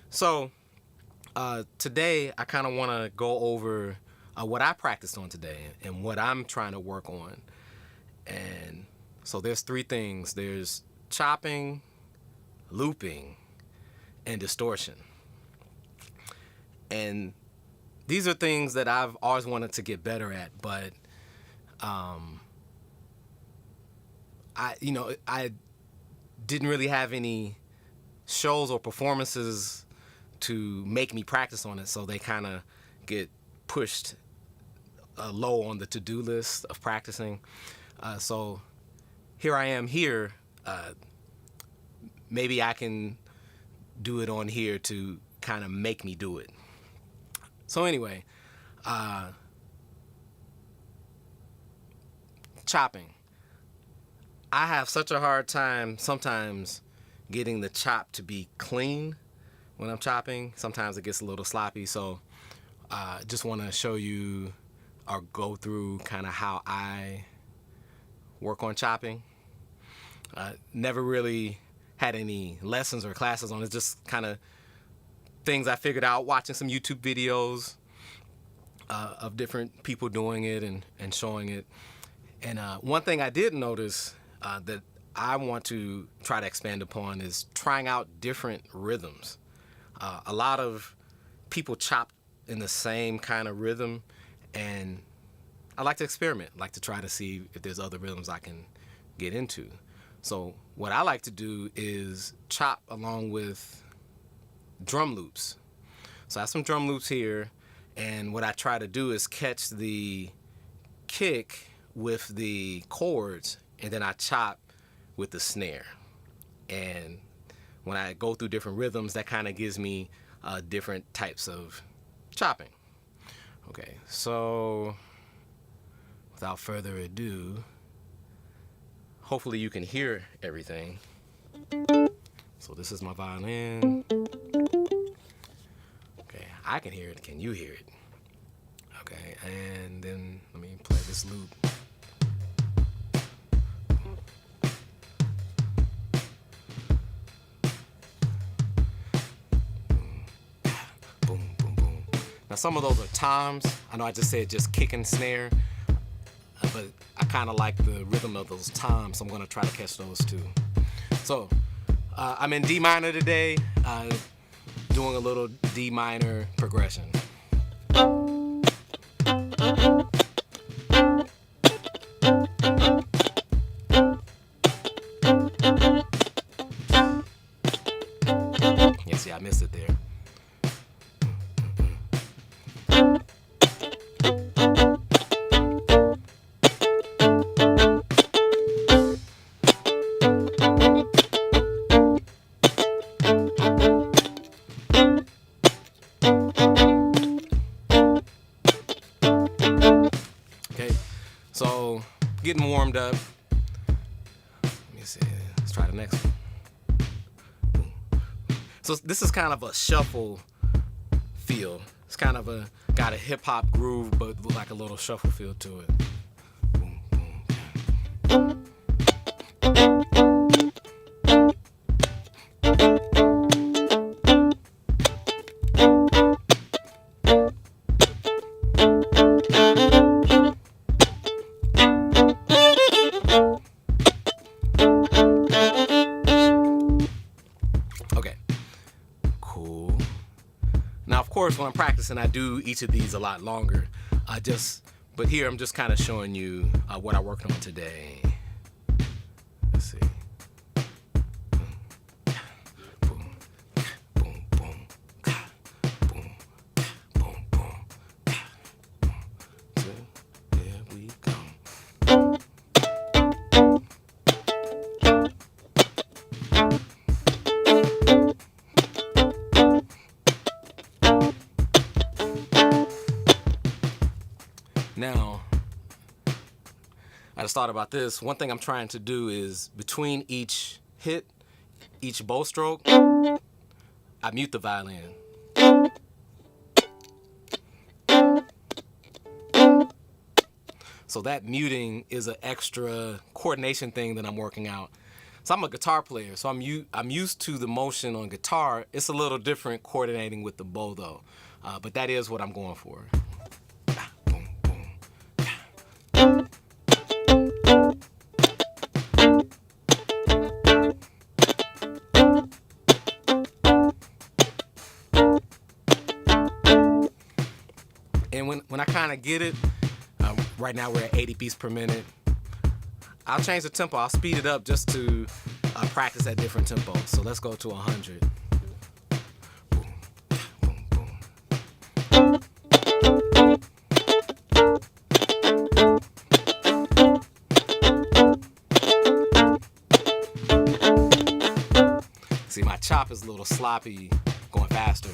So today I kind of want to go over what I practiced on today and what I'm trying to work on. And so there's three things. There's chopping, looping, and distortion. And these are things that I've always wanted to get better at, but I didn't really have any shows or performances to make me practice on it, so they kind of get pushed low on the to-do list of practicing. So here I am here. Maybe I can do it on here to kind of make me do it. So anyway, chopping. I have such a hard time sometimes getting the chop to be clean when I'm chopping. Sometimes it gets a little sloppy, so I just want to show you or go through kind of how I work on chopping. Never really had any lessons or classes on it, just kind of things I figured out watching some YouTube videos of different people doing it and showing it. And one thing I did notice that I want to try to expand upon is trying out different rhythms. A lot of people chop in the same kind of rhythm, and I like to experiment, like to try to see if there's other rhythms I can get into. So what I like to do is chop along with drum loops. So I have some drum loops here, and what I try to do is catch the kick with the chords, and then I chop with the snare. And when I go through different rhythms, that kind of gives me different types of chopping. Okay, so without further ado, hopefully you can hear everything. So this is my violin. Okay, I can hear it. Can you hear it? Okay, and then let me play this loop. Boom, boom, boom. Now some of those are toms. I know I just said just kick and snare, but I kind of like the rhythm of those toms, so I'm going to try to catch those too. So I'm in D minor today, doing a little D minor progression. Yeah, see, I missed it there. Okay, so getting warmed up. Let me see. Let's try the next one. So this is kind of a shuffle feel. It's kind of got a hip hop groove, but with like a little shuffle feel to it. Boom, boom. Okay, cool. Now, of course, when I'm practicing, I do each of these a lot longer. But here I'm just kind of showing you what I worked on today. Let's see. Boom, boom, boom, boom, boom, boom. So, there we go. Now, I just thought about this. One thing I'm trying to do is between each hit, each bow stroke, I mute the violin. So that muting is an extra coordination thing that I'm working out. So I'm a guitar player, so I'm used to the motion on guitar. It's a little different coordinating with the bow though, but that is what I'm going for. Boom, boom. And when I kind of get it, right now we're at 80 beats per minute. I'll change the tempo. I'll speed it up just to practice at different tempos. So let's go to 100. Boom, boom, boom. See, my chop is a little sloppy going faster.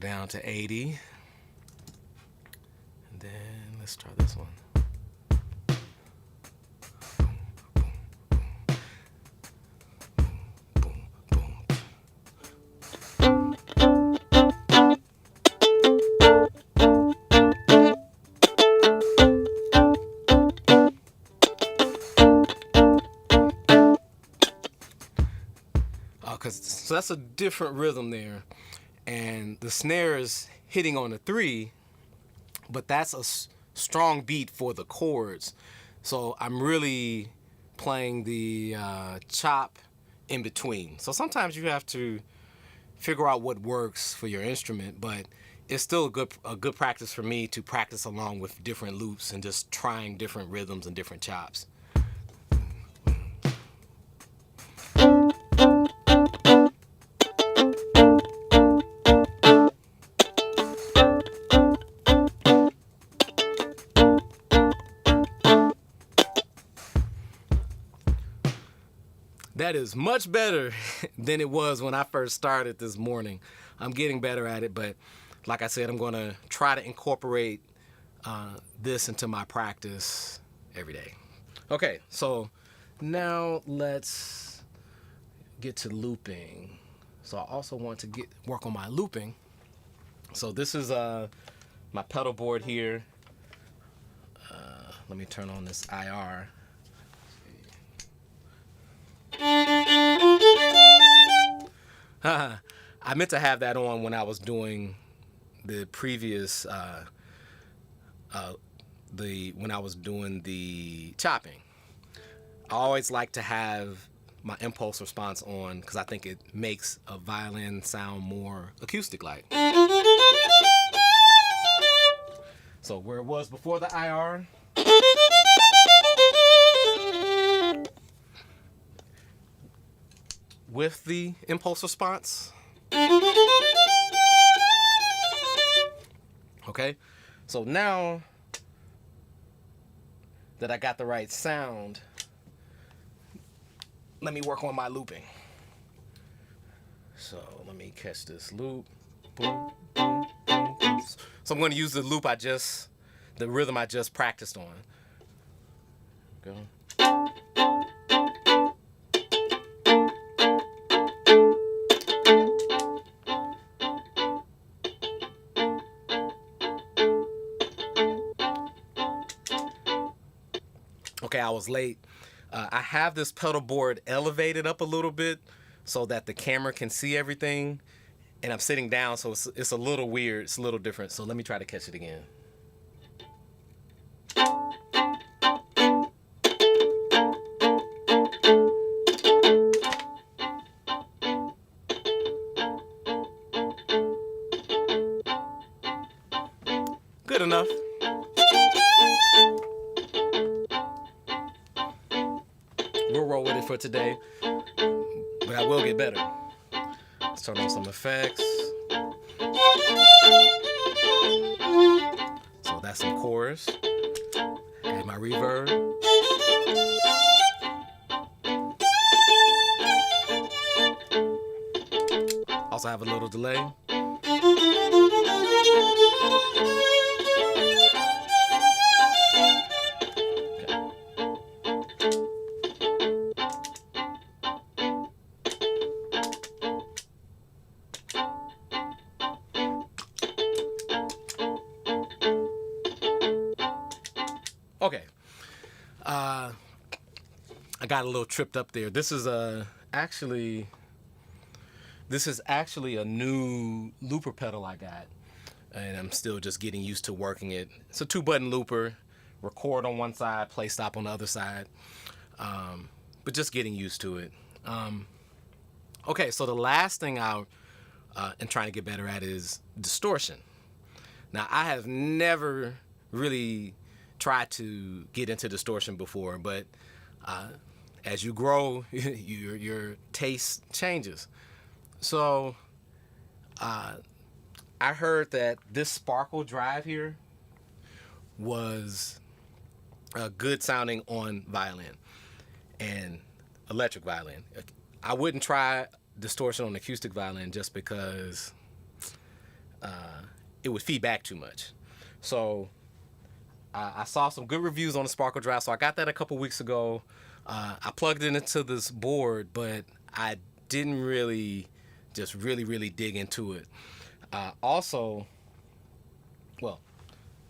Down to 80, and then let's try this one. Boom, boom, boom. So that's a different rhythm there. And the snare is hitting on the 3, but that's a strong beat for the chords. So I'm really playing the chop in between. So sometimes you have to figure out what works for your instrument, but it's still a good practice for me to practice along with different loops and just trying different rhythms and different chops. That is much better than it was when I first started this morning. I'm getting better at it, but like I said, I'm going to try to incorporate this into my practice every day. Okay, so now let's get to looping. So I also want to work on my looping. So this is my pedal board here. Let me turn on this IR. I meant to have that on when I was doing the previous when I was doing the chopping. I always like to have my impulse response on because I think it makes a violin sound more acoustic-like. So where it was before the IR, with the impulse response. Okay, so now that I got the right sound, let me work on my looping. So let me catch this loop. Boom, boom, boom, boom. So I'm going to use the rhythm I just practiced on. Go. Okay, I was late. I have this pedal board elevated up a little bit so that the camera can see everything, and I'm sitting down, so it's a little weird. It's a little different. So let me try to catch it again. Good enough. We'll roll with it for today, but I will get better. Let's turn on some effects. So that's some chorus. Add my reverb. Also have a little delay. Okay. I got a little tripped up there. This is actually a new looper pedal I got, and I'm still just getting used to working it. It's a 2-button looper, record on one side, play stop on the other side, but just getting used to it. Okay, so the last thing I am trying to get better at is distortion. Now, I have never really tried to get into distortion before, but as you grow, your taste changes. So I heard that this sparkle drive here was good sounding on violin and electric violin. I wouldn't try distortion on acoustic violin just because it would feed back too much. So I saw some good reviews on the sparkle drive, so I got that a couple weeks ago. I plugged it into this board, but I didn't really dig into it. Also, well,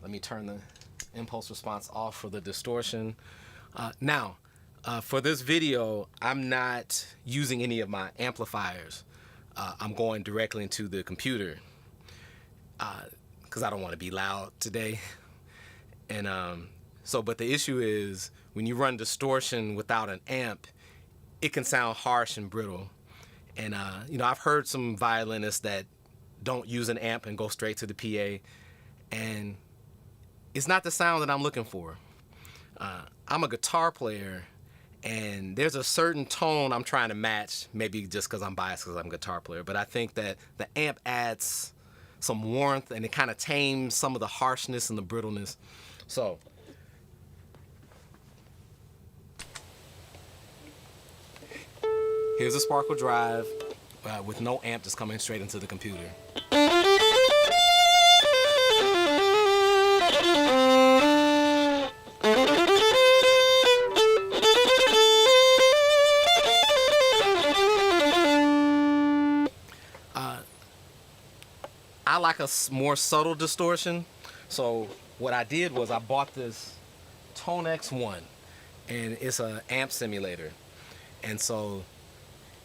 let me turn the impulse response off for the distortion. Now, for this video, I'm not using any of my amplifiers. I'm going directly into the computer because I don't want to be loud today. And but the issue is when you run distortion without an amp, it can sound harsh and brittle. And I've heard some violinists that don't use an amp and go straight to the PA, and it's not the sound that I'm looking for. I'm a guitar player, and there's a certain tone I'm trying to match, maybe just because I'm biased because I'm a guitar player, but I think that the amp adds some warmth and it kind of tames some of the harshness and the brittleness. So here's a sparkle drive with no amp, just coming straight into the computer. I like a more subtle distortion, so what I did was I bought this Tone X1, and it's an amp simulator, and so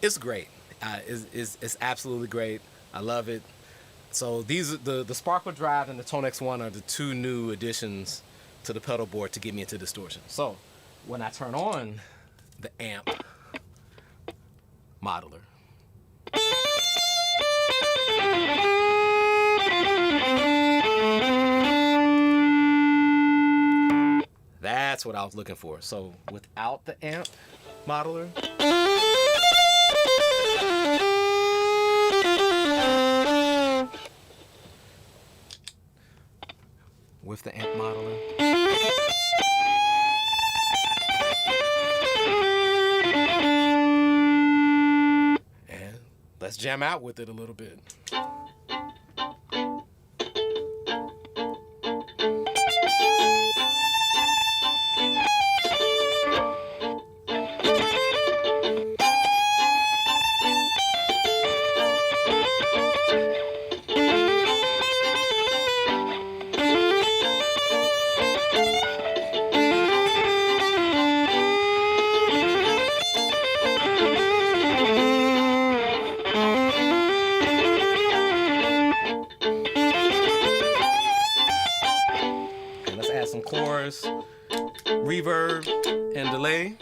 it's great. It's absolutely great. I love it. So these the Sparkle Drive and the Tone X1 are the two new additions to the pedal board to get me into distortion. So when I turn on the amp modeler, that's what I was looking for. So without the amp modeler, with the amp modeler, and let's jam out with it a little bit. Some chords, reverb, and delay.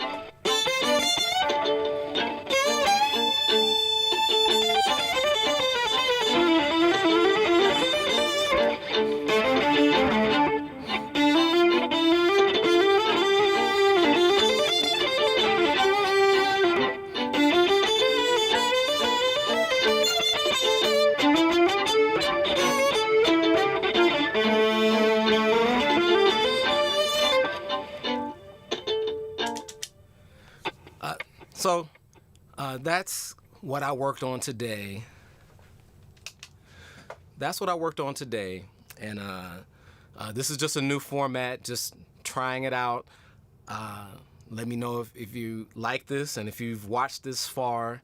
So that's what I worked on today. And this is just a new format, just trying it out. Let me know if you like this, and if you've watched this far,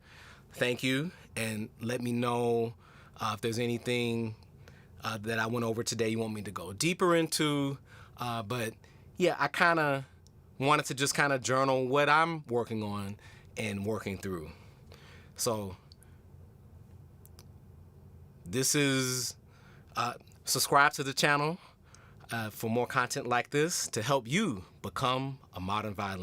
thank you. And let me know if there's anything that I went over today you want me to go deeper into. But yeah, I kind of wanted to just kind of journal what I'm working on and working through. So this is subscribe to the channel for more content like this to help you become a modern violinist.